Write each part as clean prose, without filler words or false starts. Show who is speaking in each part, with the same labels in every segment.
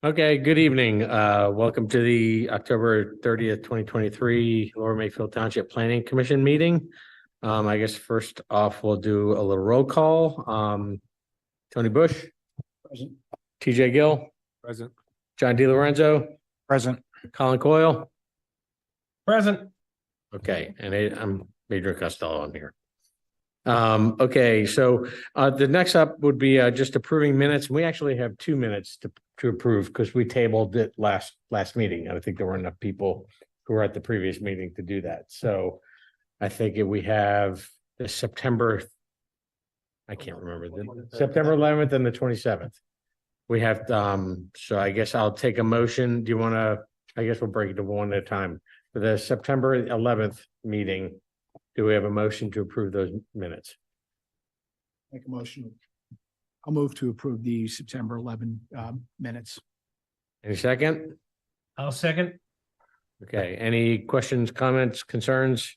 Speaker 1: Okay, good evening. Welcome to the October 30th, 2023 Lower Makefield Township Planning Commission meeting. I guess first off, we'll do a little roll call. Tony Bush. Present. TJ Gill.
Speaker 2: Present.
Speaker 1: John DiLorenzo.
Speaker 2: Present.
Speaker 1: Colin Coyle.
Speaker 2: Present.
Speaker 1: Okay, and I'm Major Costello on here. Okay, so the next up would be just approving minutes. We actually have 2 minutes to approve because we tabled it last meeting. I think there were enough people who were at the previous meeting to do that. So I think we have the September, I can't remember, the September 11th and the 27th. We have, so I guess I'll take a motion. Do you want to, I guess we'll break it to one at a time. For the September 11th meeting, do we have a motion to approve those minutes?
Speaker 3: Make a motion. I'll move to approve the September 11 minutes.
Speaker 1: Any second?
Speaker 2: I'll second.
Speaker 1: Okay, any questions, comments, concerns?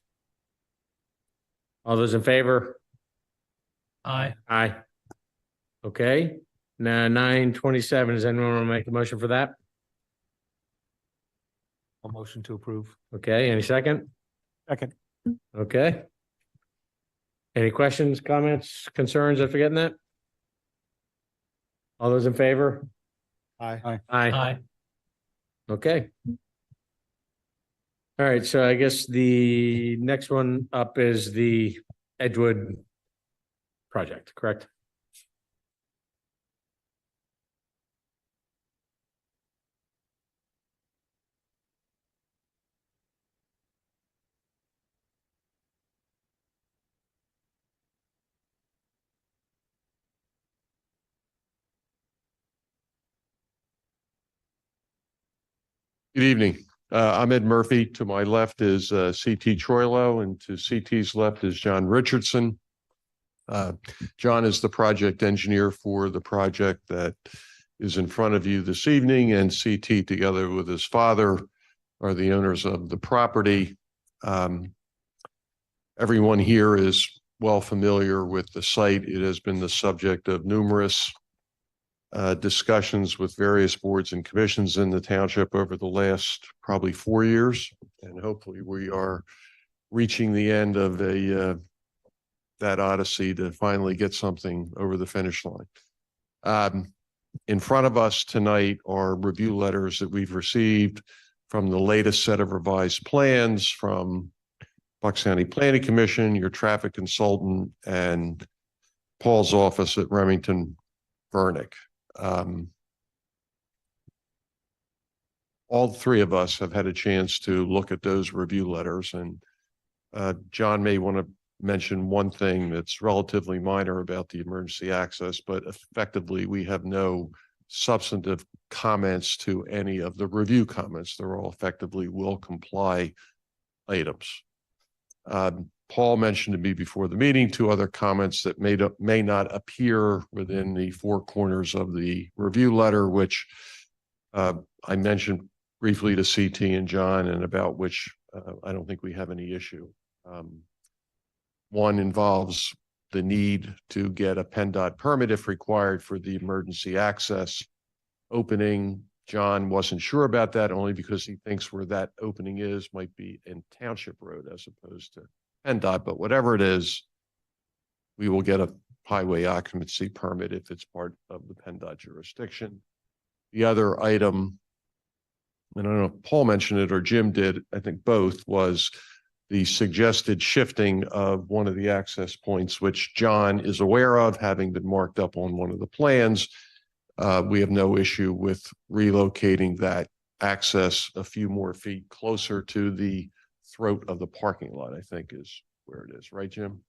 Speaker 1: All those in favor?
Speaker 2: Aye.
Speaker 1: Aye. Okay, now 9:27. Does anyone want to make a motion for that?
Speaker 2: A motion to approve.
Speaker 1: Okay, any second?
Speaker 2: Second.
Speaker 1: Okay. Any questions, comments, concerns? I'm forgetting that? All those in favor?
Speaker 2: Aye.
Speaker 1: Aye. Okay. All right, so I guess the next one up is the Edgewood project, correct?
Speaker 4: Good evening. I'm Ed Murphy. To my left is CT Troilo, and to CT's left is John Richardson. John is the project engineer for the project that is in front of you this evening, and CT, together with his father, are the owners of the property. Everyone here is well familiar with the site. It has been the subject of numerous discussions with various boards and commissions in the township over the last probably 4 years, and hopefully we are reaching the end of that odyssey to finally get something over the finish line. In front of us tonight are review letters that we've received from the latest set of revised plans from Bucks County Planning Commission, your traffic consultant, and Paul's office at Remington Vernick. All three of us have had a chance to look at those review letters, and John may want to mention one thing that's relatively minor about the emergency access, but effectively we have no substantive comments to any of the review comments. They're all effectively will comply items. Paul mentioned to me before the meeting 2 other comments that may not appear within the 4 corners of the review letter, which I mentioned briefly to CT and John, and about which I don't think we have any issue. One involves the need to get a PennDOT permit if required for the emergency access opening. John wasn't sure about that, only because he thinks where that opening is might be in Township Road as opposed to PennDOT, but whatever it is, we will get a highway occupancy permit if it's part of the PennDOT jurisdiction. The other item, and I don't know if Paul mentioned it or Jim did, I think both, was the suggested shifting of one of the access points, which John is aware of, having been marked up on one of the plans. We have no issue with relocating that access a few more feet closer to the throat of the parking lot, I think is where it is, right, Jim?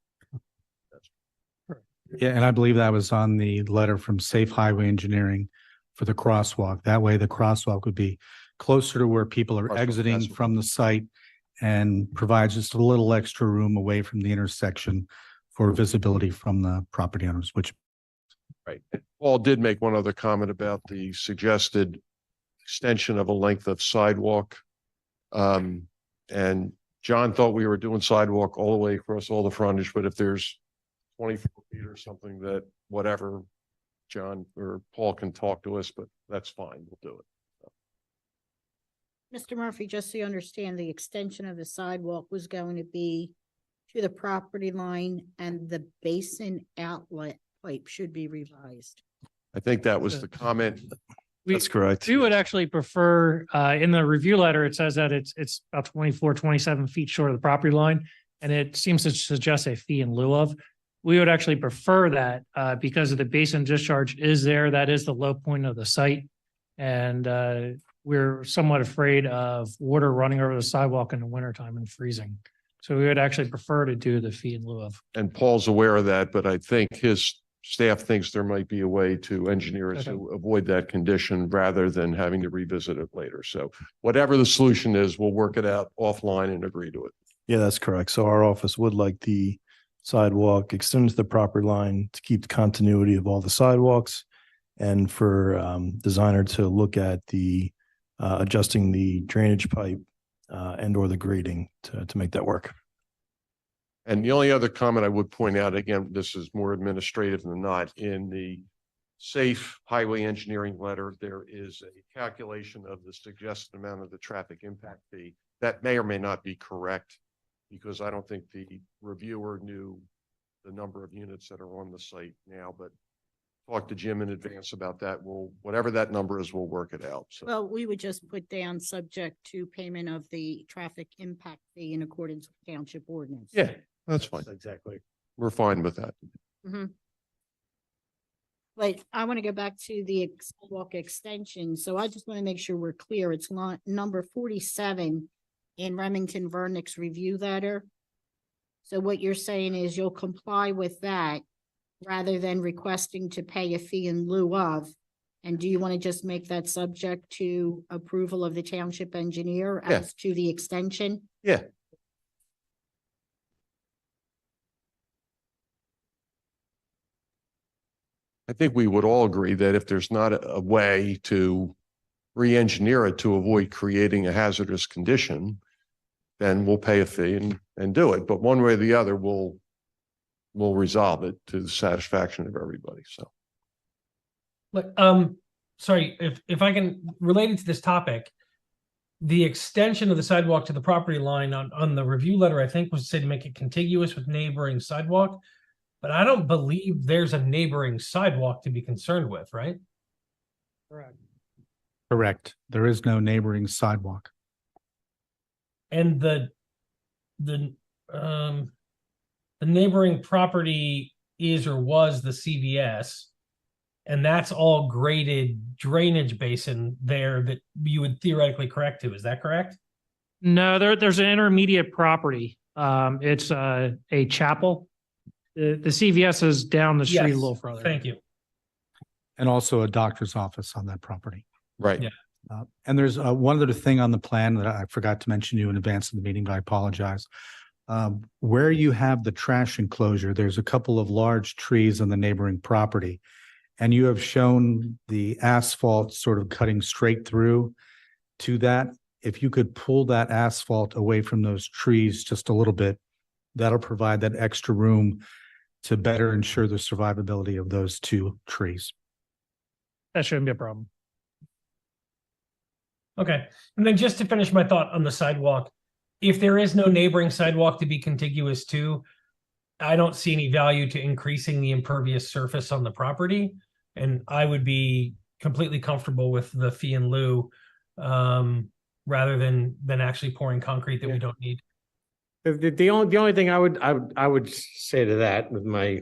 Speaker 5: Yeah, and I believe that was on the letter from Safe Highway Engineering for the crosswalk. That way the crosswalk would be closer to where people are exiting from the site and provides just a little extra room away from the intersection for visibility from the property owners, which.
Speaker 4: Right. Paul did make one other comment about the suggested extension of a length of sidewalk. And John thought we were doing sidewalk all the way across all the frontage, but if there's 24 feet or something that whatever John or Paul can talk to us, but that's fine. We'll do it.
Speaker 6: Mr. Murphy, just so you understand, the extension of the sidewalk was going to be to the property line and the basin outlet pipe should be revised.
Speaker 4: I think that was the comment.
Speaker 7: That's
Speaker 2: correct.
Speaker 7: We would actually prefer, in the review letter, it says that it's about 24, 27 feet short of the property line. And it seems to suggest a fee in lieu of. We would actually prefer that, because of the basin discharge is there. That is the low point of the site. And, we're somewhat afraid of water running over the sidewalk in the wintertime and freezing. So we would actually prefer to do the fee in lieu of.
Speaker 4: And Paul's aware of that, but I think his staff thinks there might be a way to engineer it to avoid that condition rather than having to revisit it later. So whatever the solution is, we'll work it out offline and agree to it.
Speaker 8: Yeah, that's correct. So our office would like the sidewalk extended to the property line to keep the continuity of all the sidewalks and for designer to look at the adjusting the drainage pipe and or the grading to make that work.
Speaker 4: And the only other comment I would point out, again, this is more administrative than not, in the safe highway engineering letter, there is a calculation of the suggested amount of the traffic impact fee. That may or may not be correct because I don't think the reviewer knew the number of units that are on the site now, but talk to Jim in advance about that. Whatever that number is, we'll work it out. So.
Speaker 6: Well, we would just put down subject to payment of the traffic impact fee in accordance with township ordinance.
Speaker 4: Yeah, that's fine.
Speaker 1: Exactly.
Speaker 4: We're fine with that.
Speaker 6: But I want to go back to the sidewalk extension. So I just want to make sure we're clear. It's number 47 in Remington Vernick's review letter. So what you're saying is you'll comply with that rather than requesting to pay a fee in lieu of. And do you want to just make that subject to approval of the township engineer as to the extension?
Speaker 4: Yeah. I think we would all agree that if there's not a way to re-engineer it to avoid creating a hazardous condition, then we'll pay a fee and do it. But one way or the other, we'll resolve it to the satisfaction of everybody. So.
Speaker 9: Look, sorry, if I can relate it to this topic, the extension of the sidewalk to the property line on the review letter, I think was said to make it contiguous with neighboring sidewalk, but I don't believe there's a neighboring sidewalk to be concerned with, right?
Speaker 5: Correct. There is no neighboring sidewalk.
Speaker 9: And the neighboring property is or was the CVS, and that's all graded drainage basin there that you would theoretically correct to. Is that correct?
Speaker 7: No, there's an intermediate property. It's a chapel. The CVS is down the street a
Speaker 9: Yes.
Speaker 7: little further.
Speaker 9: Thank you.
Speaker 5: And also a doctor's office on that property.
Speaker 4: Right.
Speaker 9: Yeah.
Speaker 5: And there's one other thing on the plan that I forgot to mention to you in advance of the meeting, but I apologize. Where you have the trash enclosure, there's a couple of large trees on the neighboring property. And you have shown the asphalt sort of cutting straight through to that. If you could pull that asphalt away from those trees just a little bit, that'll provide that extra room to better ensure the survivability of those two trees.
Speaker 7: That shouldn't be a problem.
Speaker 9: Okay. And then just to finish my thought on the sidewalk, if there is no neighboring sidewalk to be contiguous to, I don't see any value to increasing the impervious surface on the property. And I would be completely comfortable with the fee in lieu, rather than actually pouring concrete that we don't need.
Speaker 1: The only thing I would say to that with my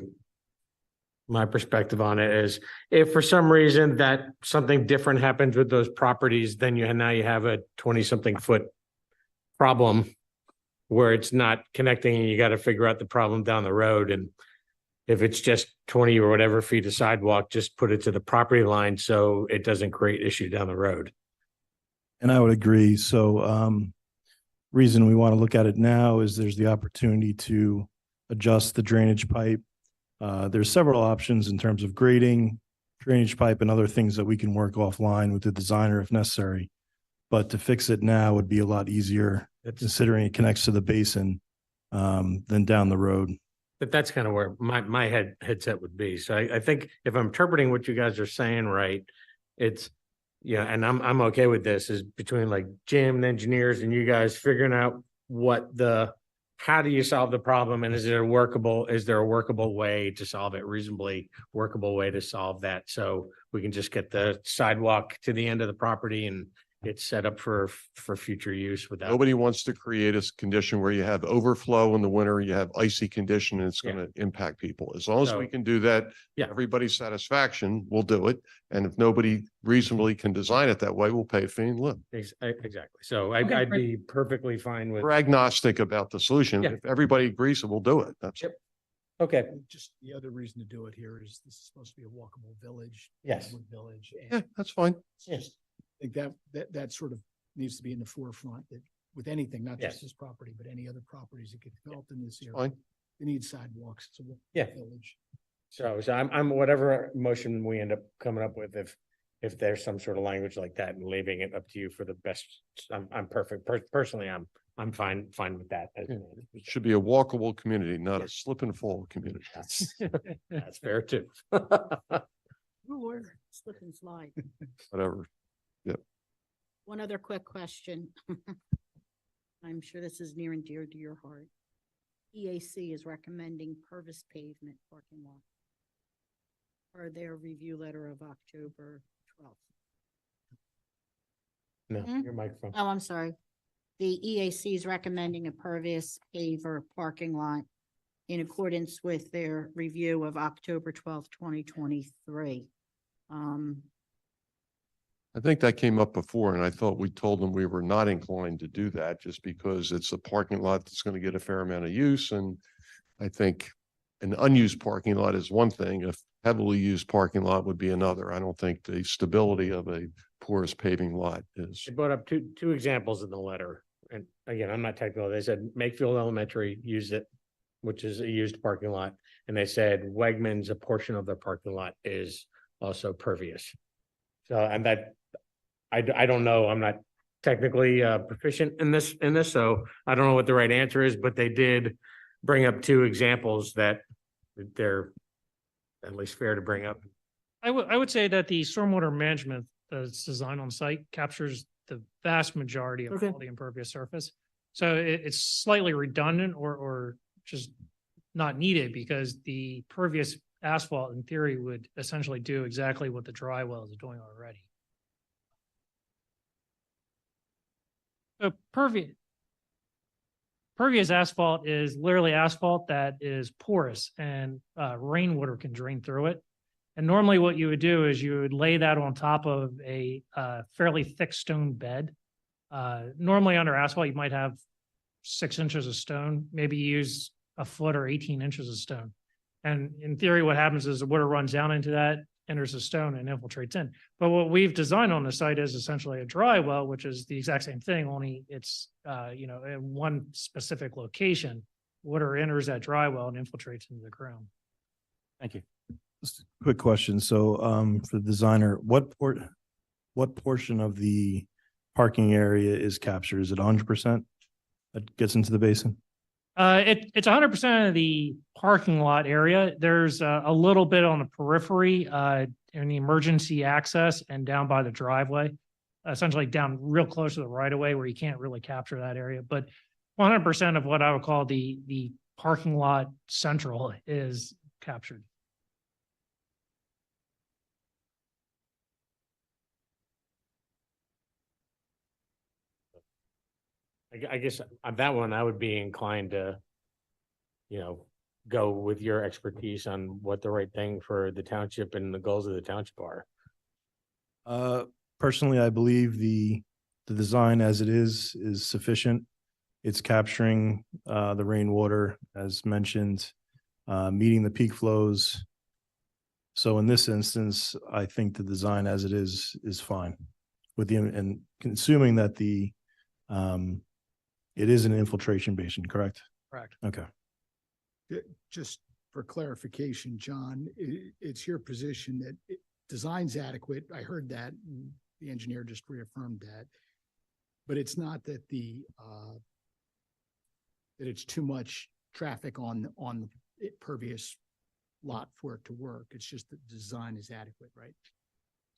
Speaker 1: perspective on it is if for some reason that something different happens with those properties, then now you have a 20-something foot problem where it's not connecting and you got to figure out the problem down the road. And if it's just 20 or whatever feet of sidewalk, just put it to the property line so it doesn't create issue down the road.
Speaker 8: And I would agree. So reason we want to look at it now is there's the opportunity to adjust the drainage pipe. There's several options in terms of grading, drainage pipe, and other things that we can work offline with the designer if necessary. But to fix it now would be a lot easier, considering it connects to the basin, than down the road.
Speaker 1: that's kind of where my headset would be. So I think if I'm interpreting what you guys are saying right, it's, yeah, and I'm okay with this, is between like Jim and engineers and you guys figuring out how do you solve the problem, and is there a workable way to solve it, reasonably workable way to solve that? So we can just get the sidewalk to the end of the property and it's set up for future use without.
Speaker 4: Nobody wants to create a condition where you have overflow in the winter, you have icy condition, and it's
Speaker 1: Yeah.
Speaker 4: going to impact people. As long as we
Speaker 1: So-
Speaker 4: can do that,
Speaker 1: Yeah.
Speaker 4: everybody's satisfaction, we'll do it. And if nobody reasonably can design it that way, we'll pay a fee and live.
Speaker 1: Exactly. So
Speaker 9: Okay,
Speaker 1: I'd
Speaker 9: great.
Speaker 1: be perfectly fine with,
Speaker 4: We're agnostic about the solution.
Speaker 1: Yeah.
Speaker 4: If everybody agrees, we'll do it. That's
Speaker 1: Yep. okay,
Speaker 3: And just the other reason to do it here is this is supposed to be a walkable village.
Speaker 1: Yes.
Speaker 3: Wood Village.
Speaker 4: yeah, that's fine.
Speaker 1: yes,
Speaker 3: I think that sort of needs to be in the forefront, that with anything, not
Speaker 1: Yes.
Speaker 3: just this property, but any other properties that get developed in this area.
Speaker 4: Fine.
Speaker 3: They need sidewalks. It's a walkable
Speaker 1: Yeah.
Speaker 3: village.
Speaker 1: so I'm whatever motion we end up coming up with, if there's some sort of language like that, and leaving it up to you for the best, I'm perfect. Personally, I'm fine with that.
Speaker 4: Yeah. It should be a walkable community, not a
Speaker 1: Yes.
Speaker 4: slip and fall community.
Speaker 1: That's fair too.
Speaker 6: Slip and slide.
Speaker 4: Whatever.
Speaker 6: One other quick question. I'm sure this is near and dear to your heart. EAC is recommending Purvis pavement parking lot for their review letter of October 12th.
Speaker 1: No,
Speaker 6: Hmm?
Speaker 1: your microphone.
Speaker 6: Oh, I'm sorry. The EAC is recommending a pervious paver parking lot in accordance with their review of October 12th, 2023.
Speaker 4: I think that came up before, and I thought we told them we were not inclined to do that just because it's a parking lot that's going to get a fair amount of use. And I think an unused parking lot is one thing. A heavily used parking lot would be another. I don't think the stability of a porous paving lot is.
Speaker 1: They brought up two examples in the letter. And again, I'm not technical. They said Makefield Elementary used it, which is a used parking lot. And they said Wegmans, a portion of their parking lot is also pervious. So, and that, I don't know, I'm not technically proficient in this, so I don't know what the right answer is, but they did bring up two examples that they're at least fair to bring up.
Speaker 7: I would say that the stormwater management that's designed on site captures the vast majority of
Speaker 1: Okay.
Speaker 7: all the impervious surface. So it's slightly redundant or just not needed, because the pervious asphalt in theory would essentially do exactly what the dry well is doing already. So pervious asphalt is literally asphalt that is porous, and rainwater can drain through it. And normally what you would do is you would lay that on top of a fairly thick stone bed. Normally under asphalt, you might have 6 inches of stone, maybe use a foot or 18 inches of stone. And in theory, what happens is the water runs down into that, enters the stone and infiltrates in. But what we've designed on the site is essentially a dry well, which is the exact same thing, only it's, in one specific location. Water enters that dry well and infiltrates into the ground.
Speaker 2: Thank you.
Speaker 8: Just a quick question. So, for the designer, what portion of the parking area is captured? Is it 100% that gets into the basin?
Speaker 7: It's 100% of the parking lot area. There's a little bit on the periphery, in the emergency access and down by the driveway, essentially down real close to the right of way where you can't really capture that area. But 100% of what I would call the parking lot central is captured.
Speaker 1: I guess on that one, I would be inclined to, go with your expertise on what the right thing for the township and the goals of the township are.
Speaker 8: Personally, I believe the design as it is sufficient. It's capturing the rainwater as mentioned, meeting the peak flows. So in this instance, I think the design as it is fine with and assuming that it is an infiltration basin, correct?
Speaker 7: Correct.
Speaker 8: Okay.
Speaker 3: Just for clarification, John, it's your position that design's adequate. I heard that, and the engineer just reaffirmed that. But it's not that that it's too much traffic on pervious lot for it to work. It's just that the design is adequate, right?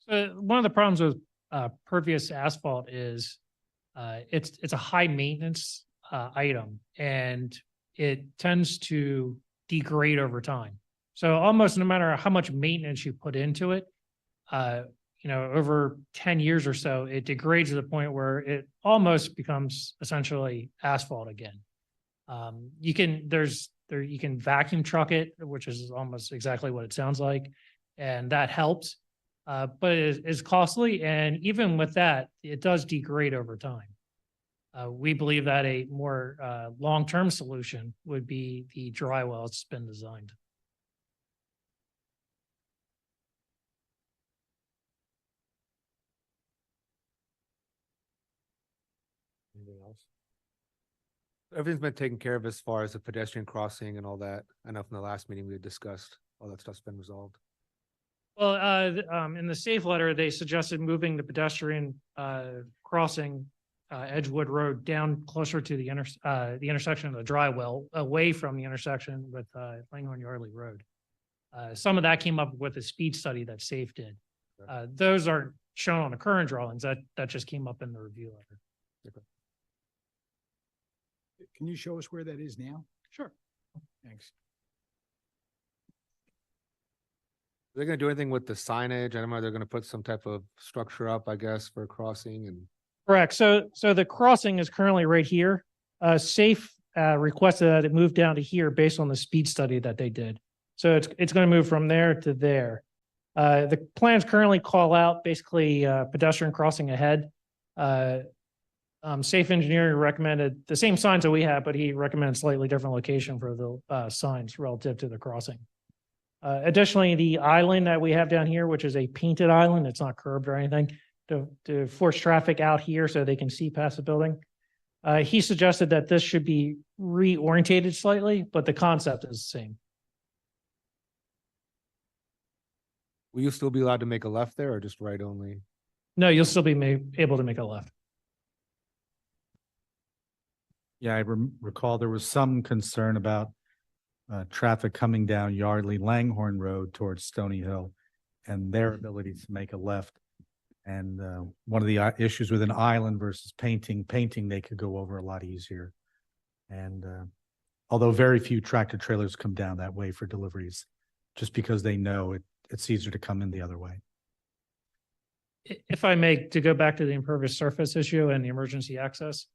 Speaker 7: So one of the problems with pervious asphalt is it's a high maintenance item and it tends to degrade over time. So almost no matter how much maintenance you put into it, over 10 years or so, it degrades to the point where it almost becomes essentially asphalt again. You can vacuum truck it, which is almost exactly what it sounds like, and that helps. But it is costly, and even with that, it does degrade over time. We believe that a more long-term solution would be the dry well it's been designed.
Speaker 2: Anything else? Everything's been taken care of as far as the pedestrian crossing and all that. I know from the last meeting we had discussed, all that stuff's been resolved.
Speaker 7: Well, in the safe letter, they suggested moving the pedestrian crossing Edgewood Road down closer to the intersection of the dry well, away from the intersection with Langhorne Yardley Road. Some of that came up with a speed study that SAFE did. Those aren't shown on the current drawings. That just came up in the review letter.
Speaker 3: Can you show us where that is now?
Speaker 7: Sure.
Speaker 3: Thanks.
Speaker 2: Are they gonna do anything with the signage? I don't know, they're gonna put some type of structure up, I guess, for crossing and.
Speaker 7: Correct. So the crossing is currently right here. SAFE requested that it move down to here based on the speed study that they did. So it's going to move from there to there. The plans currently call out basically pedestrian crossing ahead. SAFE Engineering recommended the same signs that we have, but he recommended slightly different location for the signs relative to the crossing. Additionally, the island that we have down here, which is a painted island, it's not curbed or anything, to force traffic out here so they can see past the building. He suggested that this should be reorientated slightly, but the concept is the same.
Speaker 2: Will you still be allowed to make a left there or just right only?
Speaker 7: No, you'll still be able to make a left.
Speaker 5: Yeah, I recall there was some concern about traffic coming down Yardley Langhorne Road towards Stony Hill and their ability to make a left. And one of the issues with an island versus painting, they could go over a lot easier. And although very few tractor trailers come down that way for deliveries, just because they know it's easier to come in the other way.
Speaker 7: If I may, to go back to the impervious surface issue and the emergency access,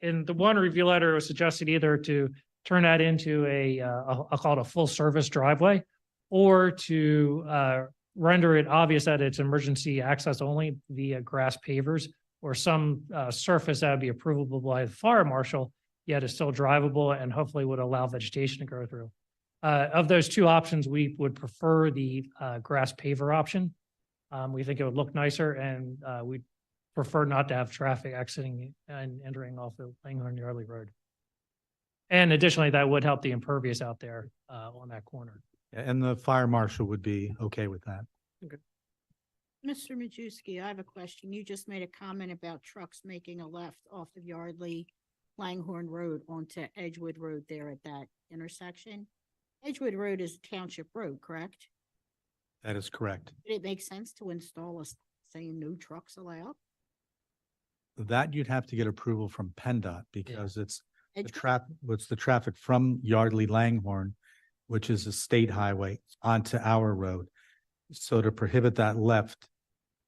Speaker 7: in the one review letter, it was suggested either to turn that into I'll call it a full service driveway, or to render it obvious that it's emergency access only via grass pavers or some surface that would be approvable by the fire marshal, yet is still drivable and hopefully would allow vegetation to go through. Of those two options, we would prefer the grass paver option. We think it would look nicer, and we'd prefer not to have traffic exiting and entering off the Langhorne Yardley Road. And additionally, that would help the impervious out there on that corner.
Speaker 5: And the fire marshal would be okay with that.
Speaker 6: Mr. Majewski, I have a question. You just made a comment about trucks making a left off of Yardley Langhorne Road onto Edgewood Road there at that intersection. Edgewood Road is a township road, correct?
Speaker 5: That is correct.
Speaker 6: Would it make sense to install a saying no trucks allowed?
Speaker 5: That you'd have to get approval from PennDOT because it's
Speaker 6: Edgewood?
Speaker 5: the traffic from Yardley Langhorne, which is a state highway, onto our road. So to prohibit that left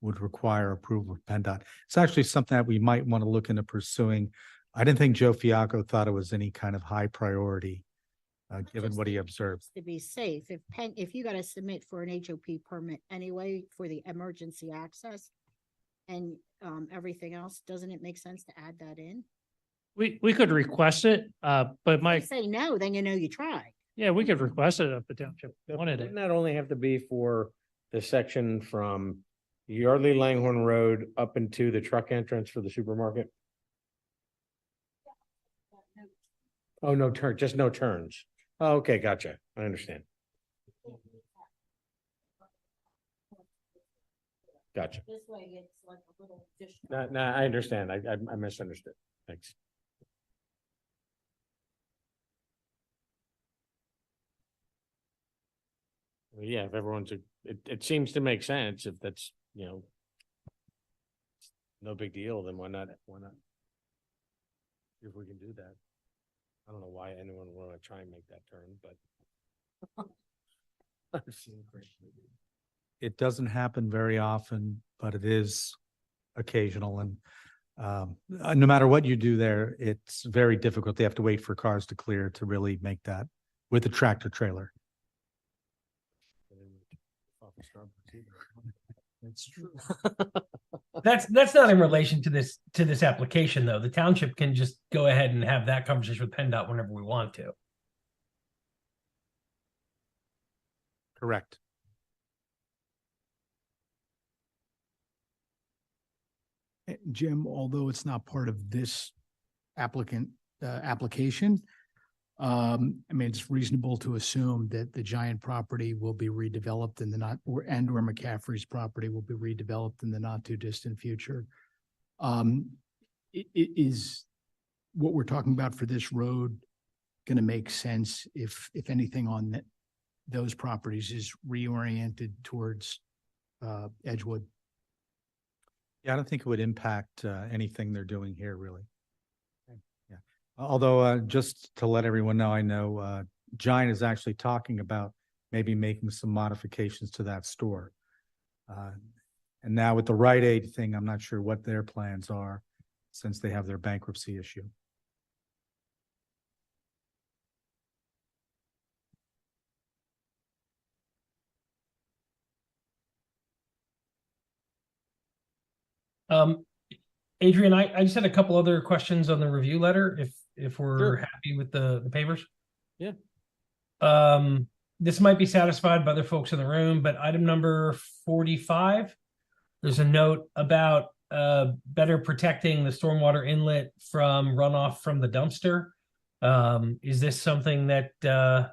Speaker 5: would require approval of PennDOT. It's actually something that we might want to look into pursuing. I didn't think Joe Fiacco thought it was any kind of high priority, given what he observed.
Speaker 6: To be safe, if you got to submit for an HOP permit anyway for the emergency access and everything else, doesn't it make sense to add that in?
Speaker 7: We could request it, but
Speaker 6: If
Speaker 7: my,
Speaker 6: you say no, then you know you tried.
Speaker 7: yeah, we could request it if the township wanted it.
Speaker 1: Wouldn't that only have to be for the section from Yardley Langhorne Road up into the truck entrance for the supermarket? Oh, no turn, just no turns. Oh, okay, gotcha. I understand. Gotcha.
Speaker 6: This way it's like a little additional.
Speaker 1: No, I understand. I misunderstood. Thanks. Yeah, if everyone's, it seems to make sense if that's, no big deal, then why not? If we can do that. I don't know why anyone would want to try and make that turn, but. I've seen great movies.
Speaker 5: It doesn't happen very often, but it is occasional. And no matter what you do there, it's very difficult. They have to wait for cars to clear to really make that with a tractor trailer.
Speaker 1: That's true.
Speaker 9: That's not in relation to this application, though. The township can just go ahead and have that conversation with PennDOT whenever we want to.
Speaker 5: Correct.
Speaker 3: Jim, although it's not part of this application, I mean, it's reasonable to assume that the Giant property will be redeveloped in the or McCaffrey's property will be redeveloped in the not too distant future. Is what we're talking about for this road going to make sense if anything on those properties is reoriented towards Edgewood?
Speaker 5: Yeah, I don't think it would impact anything they're doing here, really. Yeah. Although, just to let everyone know, I know Giant is actually talking about maybe making some modifications to that store. And now with the Rite Aid thing, I'm not sure what their plans are since they have their bankruptcy issue.
Speaker 9: Adrian, I just had a couple other questions on the review letter, if we're
Speaker 1: Sure.
Speaker 9: happy with the papers.
Speaker 1: Yeah.
Speaker 9: This might be satisfied by other folks in the room, but item number 45, there's a note about better protecting the stormwater inlet from runoff from the dumpster. Is this something that the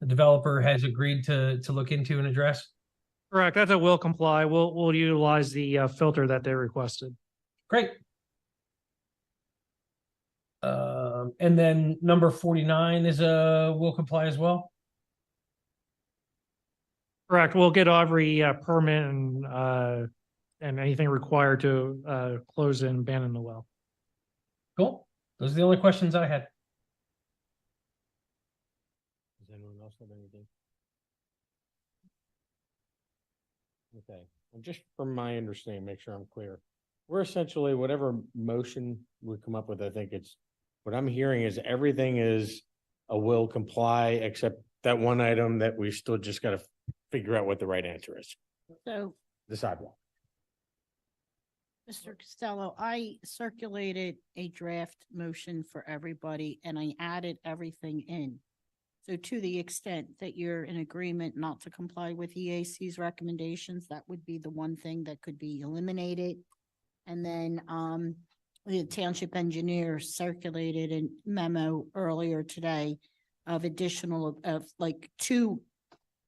Speaker 9: developer has agreed to look into and address?
Speaker 7: Correct. That's a will comply. We'll utilize the filter that they requested.
Speaker 9: Great. And then number 49 is a will comply as well.
Speaker 7: Correct. We'll get every permit and anything required to close and abandon the well.
Speaker 9: Cool. Those are the only questions I had.
Speaker 1: Does anyone else have anything? Okay, and just from my understanding, make sure I'm clear. We're essentially, whatever motion we come up with, I think it's, what I'm hearing is everything is a will comply, except that one item that we still just gotta figure out what the right answer is,
Speaker 6: So,
Speaker 1: the sidewalk.
Speaker 6: Mr. Costello, I circulated a draft motion for everybody and I added everything in. So to the extent that you're in agreement not to comply with EAC's recommendations, that would be the one thing that could be eliminated. And then the township engineer circulated a memo earlier today of additional of like 2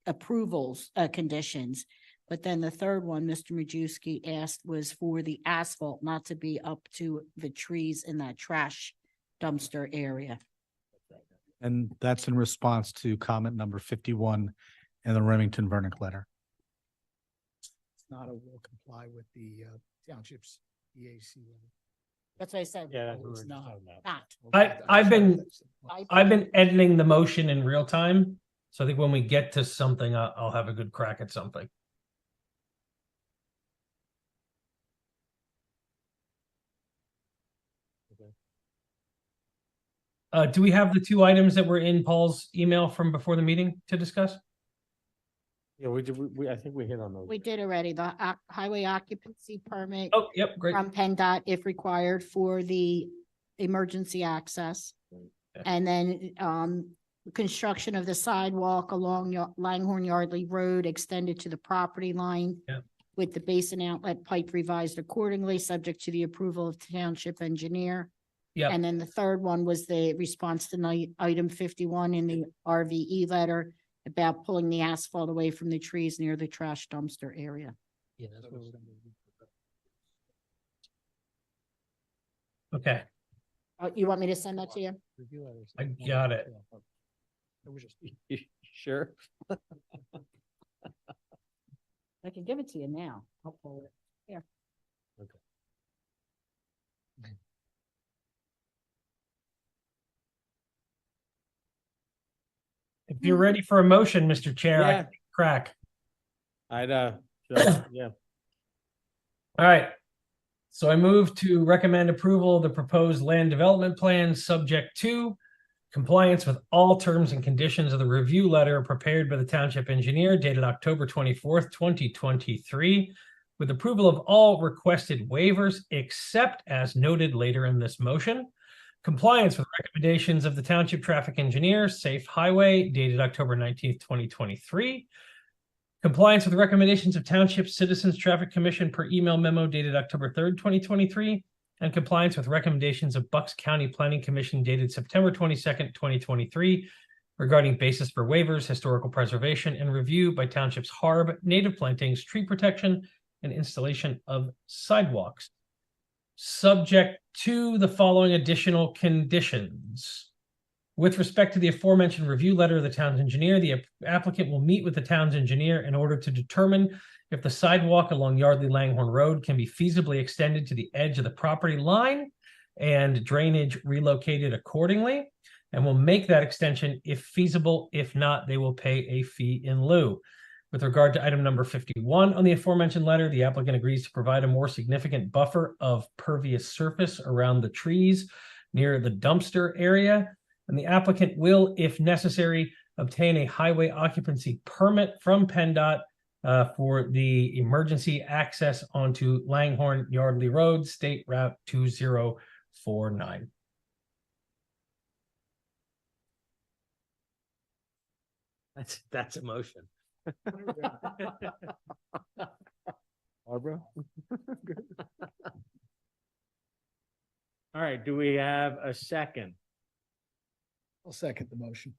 Speaker 6: approvals, conditions. But then the third one, Mr. Majewski asked, was for the asphalt not to be up to the trees in that trash dumpster area.
Speaker 5: And that's in response to comment number 51 in the Remington Vernick letter.
Speaker 3: It's not a will comply with the township's EAC.
Speaker 6: That's what I said.
Speaker 1: Yeah, that's what
Speaker 3: It's
Speaker 1: we're
Speaker 3: not.
Speaker 1: talking about.
Speaker 6: Not.
Speaker 9: I've been editing the motion in real time. So I think when we get to something, I'll have a good crack at something. Do we have the 2 items that were in Paul's email from before the meeting to discuss?
Speaker 1: Yeah, we did, I think we hit on those.
Speaker 6: We did already, the highway occupancy permit
Speaker 9: Oh, yep, great.
Speaker 6: from PennDOT if required for the emergency access.
Speaker 9: Okay.
Speaker 6: And then construction of the sidewalk along Langhorne Yardley Road extended to the property line.
Speaker 9: Yep.
Speaker 6: With the basin outlet pipe revised accordingly, subject to the approval of township engineer.
Speaker 9: Yep.
Speaker 6: And then the third one was the response to item 51 in the RVE letter about pulling the asphalt away from the trees near the trash dumpster area.
Speaker 9: Yeah, that's what we're gonna do. Okay,
Speaker 6: You want me to send that to you?
Speaker 9: I got it.
Speaker 1: Sure.
Speaker 6: give it to you now. I'll pull it. Here.
Speaker 9: If you're ready for a motion, Mr. Chair, I
Speaker 1: Yeah.
Speaker 9: can crack.
Speaker 1: I'd, yeah,
Speaker 9: All right. So I move to recommend approval of the proposed land development plan subject to compliance with all terms and conditions of the review letter prepared by the township engineer dated October 24th, 2023, with approval of all requested waivers except as noted later in this motion. Compliance with recommendations of the township traffic engineer, Safe Highway, dated October 19th, 2023. Compliance with recommendations of Township Citizens Traffic Commission per email memo dated October 3rd, 2023, and compliance with recommendations of Bucks County Planning Commission dated September 22nd, 2023, regarding basis for waivers, historical preservation, and review by Township's HARB, native plantings, tree protection, and installation of sidewalks. Subject to the following additional conditions. With respect to the aforementioned review letter of the town's engineer, the applicant will meet with the town's engineer in order to determine if the sidewalk along Yardley Langhorne Road can be feasibly extended to the edge of the property line and drainage relocated accordingly, and will make that extension if feasible. If not, they will pay a fee in lieu. With regard to item number 51 on the aforementioned letter, the applicant agrees to provide a more significant buffer of pervious surface around the trees near the dumpster area. And the applicant will, if necessary, obtain a highway occupancy permit from PennDOT for the emergency access onto Langhorne Yardley Road, State Route 2049.
Speaker 1: that's a motion.
Speaker 2: Barbara?
Speaker 1: All right, do we have a second?
Speaker 3: I'll second the motion.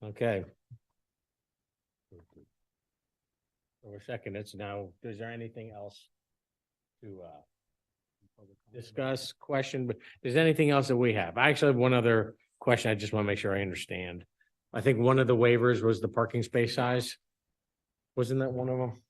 Speaker 1: Okay. For a second, it's now, is there anything else to discuss, question, but is there anything else that we have? I actually have one other question. I just want to make sure I understand. I think one of the waivers was the parking space size. Wasn't that one of them?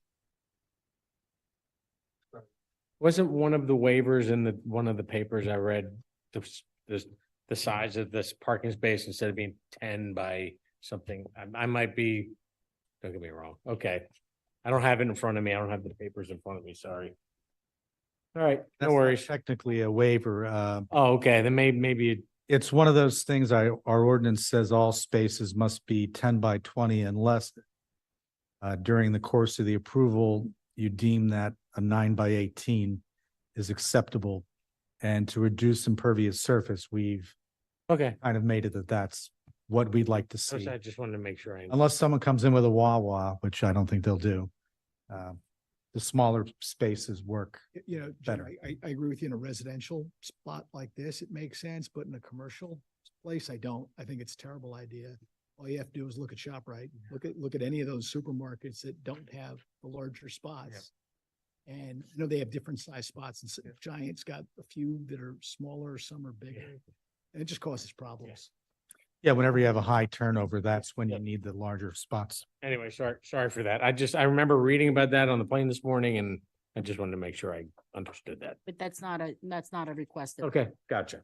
Speaker 1: Wasn't one of the waivers in one of the papers I read, the size of this parking space instead of being 10 by something? I might be, don't get me wrong. Okay. I don't have it in front of me. I don't have the papers in front of me. Sorry. All right,
Speaker 5: That's
Speaker 1: no
Speaker 5: not
Speaker 1: worries.
Speaker 5: technically a waiver.
Speaker 1: Oh, okay, then maybe
Speaker 5: It's one of those things, our ordinance says all spaces must be 10 by 20 unless during the course of the approval, you deem that a 9 by 18 is acceptable. And to reduce impervious surface, we've
Speaker 1: okay.
Speaker 5: kind of made it that that's what we'd like to see.
Speaker 1: I just wanted to make sure.
Speaker 5: Unless someone comes in with a wah-wah, which I don't think they'll do. The smaller spaces work.
Speaker 3: You know, Jim,
Speaker 5: Better.
Speaker 3: I agree with you. In a residential spot like this, it makes sense, but in a commercial place, I don't. I think it's a terrible idea. All you have to do is look at ShopRite. Look at any of those supermarkets that don't have the larger spots. And you know, they have different size spots, and Giant's got a few that are smaller, some are bigger. And it just causes problems.
Speaker 5: Yeah, whenever you have a high turnover, that's when you need the larger spots.
Speaker 1: Anyway, sorry for that. I remember reading about that on the plane this morning and I just wanted to make sure I understood that.
Speaker 6: But that's not a requested.
Speaker 1: Okay, gotcha.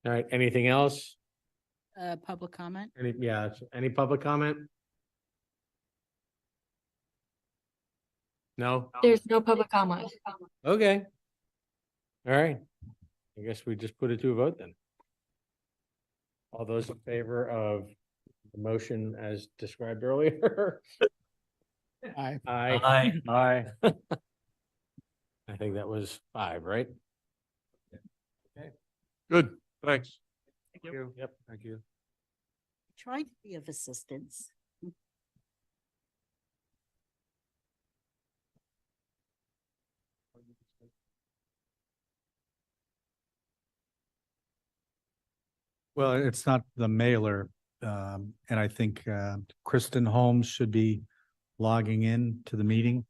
Speaker 1: All right, anything else?
Speaker 6: Public comment?
Speaker 1: Any public comment? No?
Speaker 10: There's no public comment.
Speaker 1: Okay. All right. I guess we just put it to a vote then. All those in favor of the motion as described earlier?
Speaker 3: Aye.
Speaker 1: Aye.
Speaker 2: Aye.
Speaker 1: I think that was 5, right?
Speaker 4: Good, thanks.
Speaker 2: Thank you.
Speaker 1: Yep.
Speaker 2: Thank you.
Speaker 6: Try to be of assistance.
Speaker 5: Well, it's not the mailer. And I think Kristen Holmes should be logging in to the meeting.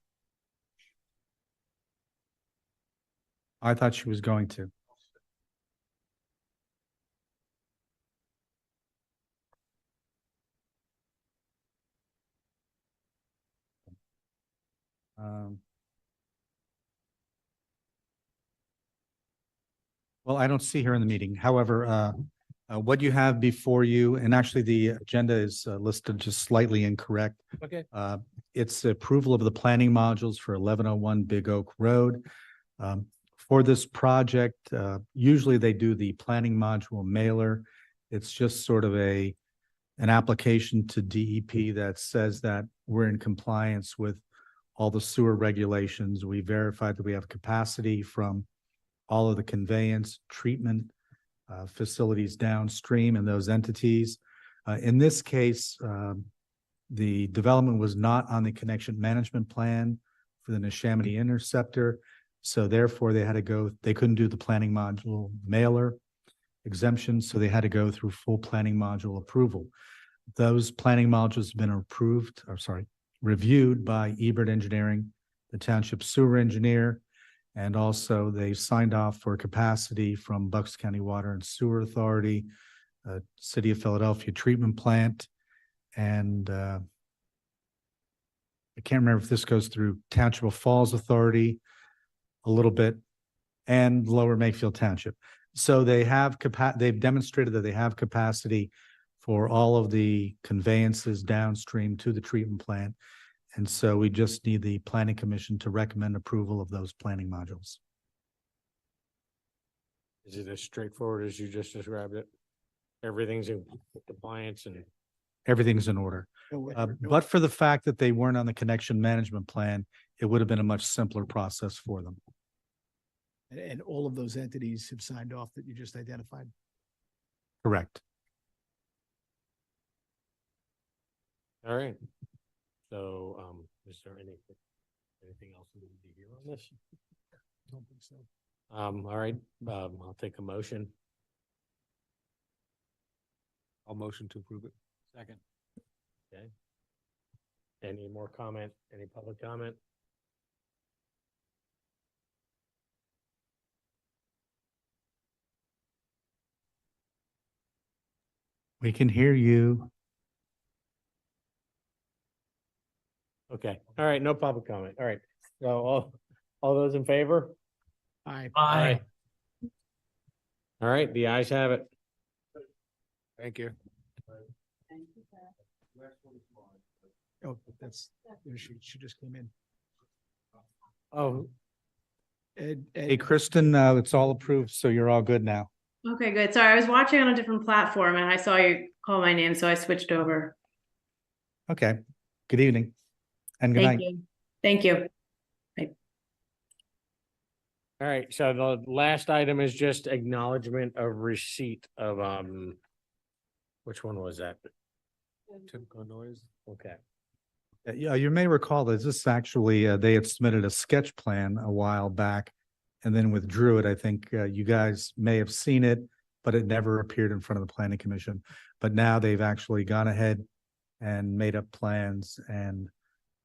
Speaker 5: I thought she was going to. Well, I don't see her in the meeting. However, what you have before you, and actually the agenda is listed just slightly incorrect.
Speaker 1: Okay.
Speaker 5: It's approval of the planning modules for 1101 Big Oak Road. For this project, usually they do the planning module mailer. It's just sort of an application to DEP that says that we're in compliance with all the sewer regulations. We verified that we have capacity from all of the conveyance, treatment facilities downstream and those entities. In this case, the development was not on the connection management plan for the Neshaminy Interceptor. So therefore they couldn't do the planning module mailer exemption. So they had to go through full planning module approval. Those planning modules have been reviewed by Ebert Engineering, the township sewer engineer, and also they signed off for capacity from Bucks County Water and Sewer Authority, City of Philadelphia Treatment Plant, and I can't remember if this goes through Township of Falls Authority a little bit, and Lower Makefield Township. So they have they've demonstrated that they have capacity for all of the conveyances downstream to the treatment plant. And so we just need the planning commission to recommend approval of those planning modules.
Speaker 1: Is it as straightforward as you just described it? Everything's in compliance and.
Speaker 5: Everything's in order. But for the fact that they weren't on the connection management plan, it would have been a much simpler process for them.
Speaker 3: And all of those entities have signed off that you just identified.
Speaker 5: Correct.
Speaker 1: All right. So, is there anything else we need to hear on this?
Speaker 3: Don't think so.
Speaker 1: All right, I'll take a motion.
Speaker 2: I'll motion to approve it.
Speaker 1: Second. Okay. Any more comment? Any public comment?
Speaker 5: We can hear you.
Speaker 1: Okay, all right, no public comment. All right, so all those in favor?
Speaker 3: Aye.
Speaker 9: Aye.
Speaker 1: All right, the ayes have it.
Speaker 2: Thank you.
Speaker 3: Oh, that's, there she just came in.
Speaker 1: Oh,
Speaker 5: Hey, Kristen, it's all approved, so you're all good now.
Speaker 10: Okay, good. Sorry, I was watching on a different platform and I saw you call my name, so I switched over.
Speaker 5: Okay, good evening and good night.
Speaker 10: Thank you. Thank you.
Speaker 1: all right, so the last item is just acknowledgement of receipt of, which one was that?
Speaker 2: Typical noise.
Speaker 1: Okay,
Speaker 5: Yeah, you may recall that this actually, they had submitted a sketch plan a while back and then withdrew it. I think you guys may have seen it, but it never appeared in front of the planning commission. But now they've actually gone ahead and made up plans and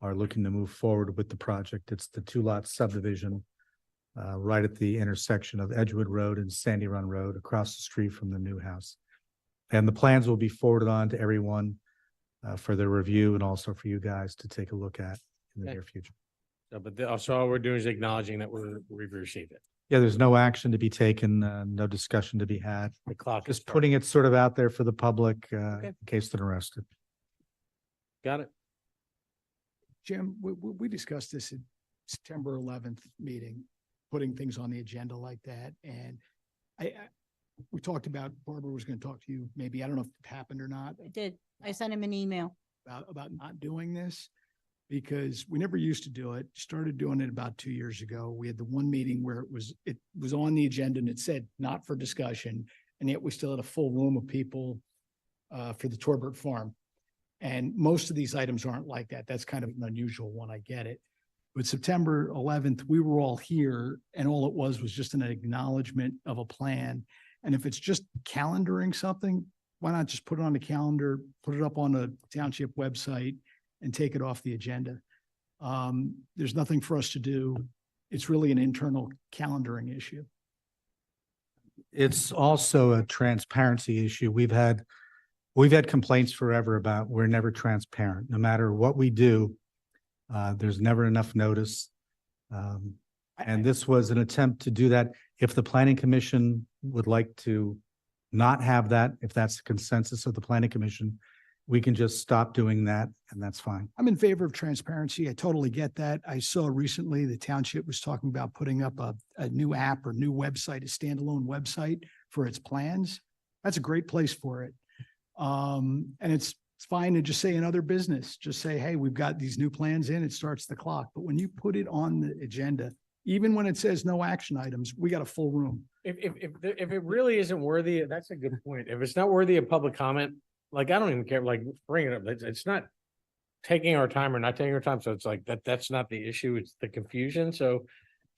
Speaker 5: are looking to move forward with the project. It's the 2-lot subdivision right at the intersection of Edgewood Road and Sandy Run Road across the street from the new house. And the plans will be forwarded on to everyone for their review and also for you guys to take a look at in the
Speaker 1: Okay.
Speaker 5: near future.
Speaker 1: so, so all we're doing is acknowledging that we've received it.
Speaker 5: Yeah, there's no action to be taken, no discussion to be had.
Speaker 1: The clock is
Speaker 5: Just putting it sort of out there for the public
Speaker 1: Okay.
Speaker 5: in case they're interested.
Speaker 1: got it.
Speaker 3: Jim, we discussed this at September 11th meeting, putting things on the agenda like that. And we talked about, Barbara was going to talk to you, maybe, I don't know if it happened or not,
Speaker 6: I did. I sent him an email.
Speaker 3: about not doing this, because we never used to do it. Started doing it about 2 years ago. We had the one meeting where it was on the agenda and it said not for discussion, and yet we still had a full room of people for the Torbert Farm. And most of these items aren't like that. That's kind of an unusual one. I get it. But September 11th, we were all here and all it was just an acknowledgement of a plan. And if it's just calendaring something, why not just put it on the calendar, put it up on the township website and take it off the agenda? There's nothing for us to do. It's really an internal calendaring issue.
Speaker 5: It's also a transparency issue. We've had complaints forever about we're never transparent. No matter what we do, There's never enough notice. And this was an attempt to do that. If the planning commission would like to not have that, if that's the consensus of the planning commission, we can just stop doing that and that's fine.
Speaker 3: I'm in favor of transparency. I totally get that. I saw recently the township was talking about putting up a new app or new website, a standalone website for its plans. That's a great place for it. And it's fine to just say in other business, just say, hey, we've got these new plans in, it starts the clock. But when you put it on the agenda, even when it says no action items, we got a full room.
Speaker 1: If it really isn't worthy, that's a good point. If it's not worthy of public comment, like, I don't even care, like, bring it up. It's not taking our time or not taking our time. So it's like that's not the issue. It's the confusion. So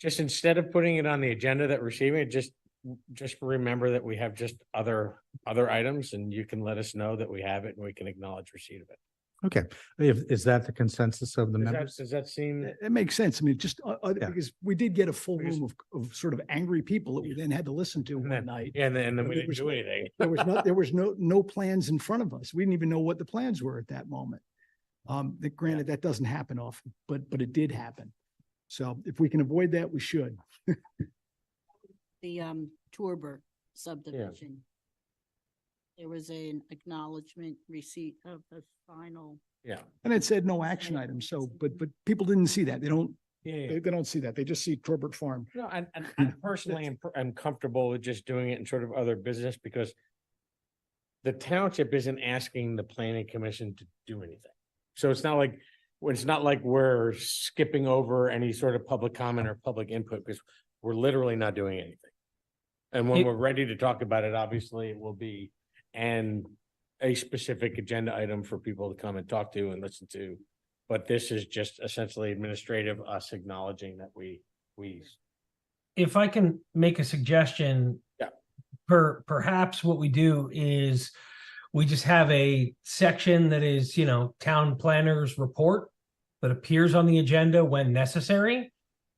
Speaker 1: just instead of putting it on the agenda that receiving it, just remember that we have just other items and you can let us know that we have it and we can acknowledge receipt of it.
Speaker 5: Okay, is that the consensus of the members?
Speaker 1: Does that seem?
Speaker 3: It makes sense. I mean, just
Speaker 5: Yeah.
Speaker 3: because we did get a full room of sort of angry people that we then had to listen to
Speaker 1: And
Speaker 3: one
Speaker 1: then,
Speaker 3: night.
Speaker 1: yeah, and then we
Speaker 3: There
Speaker 1: didn't
Speaker 3: was
Speaker 1: do
Speaker 3: no-
Speaker 1: anything.
Speaker 3: There was no plans in front of us. We didn't even know what the plans were at that moment. That granted, that doesn't happen often, but it did happen. So if we can avoid that, we should.
Speaker 6: The Torbert subdivision. There was an acknowledgement receipt of the final.
Speaker 1: Yeah.
Speaker 3: And it said no action items. So, but people didn't see that. They don't,
Speaker 1: Yeah.
Speaker 3: they don't see that. They just see Torbert Farm.
Speaker 1: No, and I personally am comfortable with just doing it in sort of other business because the township isn't asking the planning commission to do anything. So it's not like we're skipping over any sort of public comment or public input because we're literally not doing anything. And when
Speaker 9: It-
Speaker 1: we're ready to talk about it, obviously it will be and a specific agenda item for people to come and talk to and listen to. But this is just essentially administrative, us acknowledging that we.
Speaker 9: If I can make a suggestion.
Speaker 1: Yeah.
Speaker 9: Perhaps what we do is we just have a section that is, town planners report that appears on the agenda when necessary.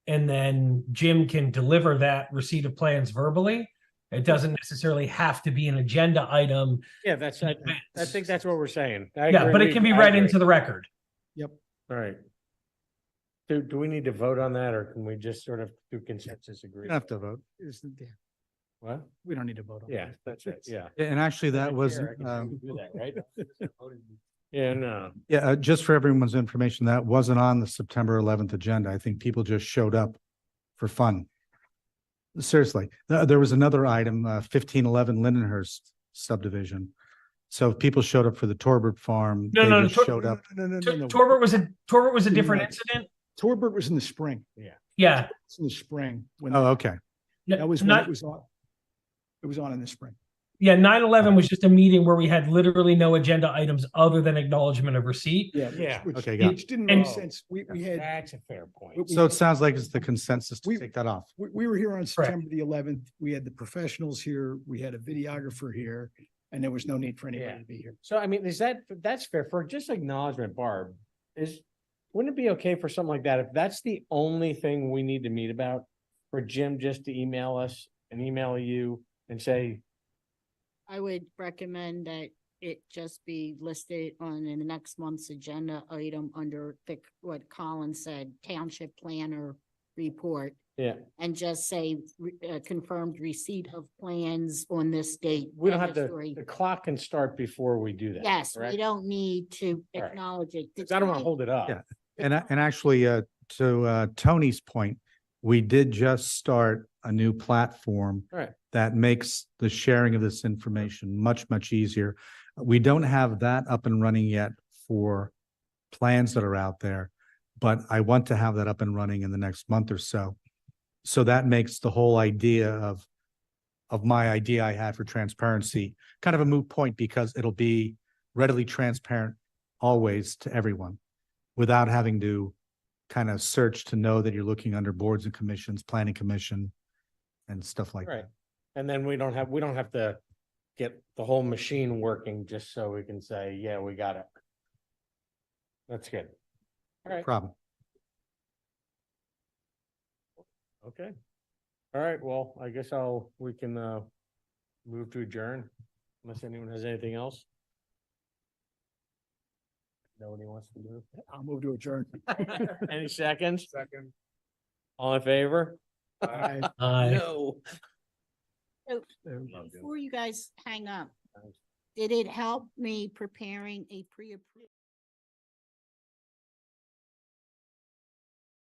Speaker 9: And then Jim can deliver that receipt of plans verbally. It doesn't necessarily have to be an agenda item.
Speaker 1: Yeah, I think that's what we're saying. I
Speaker 9: Yeah,
Speaker 1: agree.
Speaker 9: but it can be
Speaker 1: I
Speaker 9: read
Speaker 1: agree.
Speaker 9: into the record.
Speaker 3: Yep.
Speaker 1: All right. Do we need to vote on that or can we just sort of do consensus
Speaker 5: You
Speaker 1: agree?
Speaker 5: don't have to vote.
Speaker 1: What?
Speaker 3: We don't need to vote on
Speaker 1: Yeah,
Speaker 3: that.
Speaker 1: that's it. Yeah.
Speaker 5: And actually that was,
Speaker 1: Here, I can do that, right? Yeah, no.
Speaker 5: yeah, just for everyone's information, that wasn't on the September 11th agenda. I think people just showed up for fun. Seriously, there was another item, 1511 Lindenhurst subdivision. So if people showed up for the Torbert Farm,
Speaker 9: No,
Speaker 5: they
Speaker 9: no,
Speaker 5: just showed up.
Speaker 3: No.
Speaker 9: Torbert was a different
Speaker 3: No.
Speaker 9: incident.
Speaker 3: Torbert was in the spring.
Speaker 9: Yeah.
Speaker 3: It's in the spring. When
Speaker 5: Oh, okay.
Speaker 3: that was when
Speaker 9: Not-
Speaker 3: it was on. It was on in the spring.
Speaker 9: Yeah, 9/11 was just a meeting where we had literally no agenda items other than acknowledgement of receipt.
Speaker 3: Yeah.
Speaker 1: Yeah.
Speaker 5: Okay, got it.
Speaker 3: Which didn't
Speaker 9: And-
Speaker 3: make sense. We had,
Speaker 1: That's a fair point.
Speaker 3: we-
Speaker 5: So it sounds like it's the consensus to
Speaker 3: We-
Speaker 5: take that off.
Speaker 3: we were here on September the 11th. We had the professionals here. We had a videographer here. And there was no need for anybody
Speaker 1: Yeah.
Speaker 3: to be here.
Speaker 1: So I mean, that's fair for just acknowledgement, Barb, wouldn't it be okay for something like that? If that's the only thing we need to meet about, for Jim just to email us and email you and say,
Speaker 6: I would recommend that it just be listed on the next month's agenda item under what Colin said, township planner report.
Speaker 1: yeah,
Speaker 6: And just say confirmed receipt of plans on this date.
Speaker 1: we don't have
Speaker 6: mandatory.
Speaker 1: the clock can start before we do that.
Speaker 6: Yes, we
Speaker 1: correct?
Speaker 6: don't need to
Speaker 1: All right.
Speaker 6: acknowledge it.
Speaker 1: 'Cause I don't want to hold it up.
Speaker 5: Yeah. And actually, to Tony's point, we did just start a new platform
Speaker 1: Right.
Speaker 5: that makes the sharing of this information much, much easier. We don't have that up and running yet for plans that are out there, but I want to have that up and running in the next month or so. So that makes the whole idea of my idea I had for transparency kind of a moot point because it'll be readily transparent always to everyone without having to kind of search to know that you're looking under boards and commissions, planning commission and stuff like
Speaker 1: Right.
Speaker 5: that.
Speaker 1: And then we don't have to get the whole machine working just so we can say, yeah, we got it. That's good. All right.
Speaker 5: Problem.
Speaker 1: Okay. All right, well, I guess we can move to adjourn unless anyone has anything else. Nobody wants to do
Speaker 3: I'll move to adjourn.
Speaker 1: it. Any seconds?
Speaker 2: Second.
Speaker 1: All in favor?
Speaker 3: Aye.
Speaker 1: No.
Speaker 6: So before you guys hang up, did it help me preparing a pre-approved